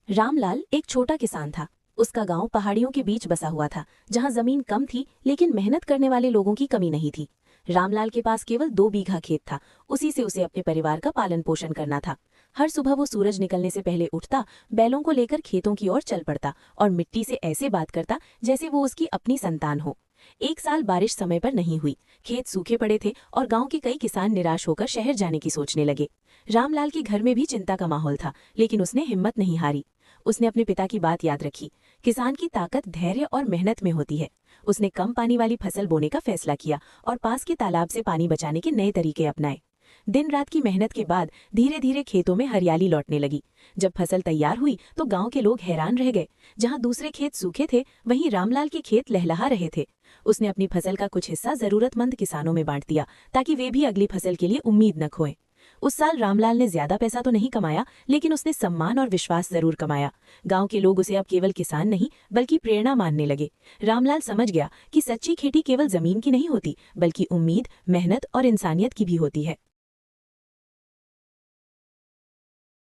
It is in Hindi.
रामलाल एक छोटा किसान था। उसका गांव पहाड़ियों के बीच बसा हुआ था, जहां जमीन कम थी लेकिन मेहनत करने वाले लोगों की कमी नहीं थी। रामलाल के पास केवल 2 बीघा खेत था। उसी से उसे अपने परिवार का पालन पोषण करना था। हर सुबह वो सूरज निकलने से पहले उठता, बैलों को लेकर खेतों की ओर चल पड़ता और मिट्टी से ऐसे बात करता जैसे वो उसकी अपनी संतान हो। एक साल बारिश समय पर नहीं हुई। खेत सूखे पड़े थे और गांव के कई किसान निराश होकर शहर जाने की सोचने लगे। रामलाल के घर में भी चिंता का माहौल था, लेकिन उसने हिम्मत नहीं हारी। उसने अपने पिता की बात याद रखी। किसान की ताकत धैर्य और मेहनत में होती है। उसने कम पानी वाली फसल बोने का फैसला किया और पास के तालाब से पानी बचाने के नए तरीके अपनाए। दिन रात की मेहनत के बाद धीरे धीरे खेतों में हरियाली लौटने लगी। जब फसल तैयार हुई तो गांव के लोग हैरान रह गए। जहां दूसरे खेत सूखे थे, वहीं रामलाल के खेत लहलहा रहे थे। उसने अपनी फसल का कुछ हिस्सा जरूरतमंद किसानों में बांट दिया, ताकि वे भी अगली फसल के लिए उम्मीद न खोएं। उस साल रामलाल ने ज्यादा पैसा तो नहीं कमाया, लेकिन उसने सम्मान और विश्वास जरूर कमाया। गांव के लोग उसे अब केवल किसान नहीं बल्कि प्रेरणा मानने लगे। रामलाल समझ गया कि सच्ची खेती केवल जमीन की नहीं होती, बल्कि उम्मीद, मेहनत और इंसानियत की भी होती है।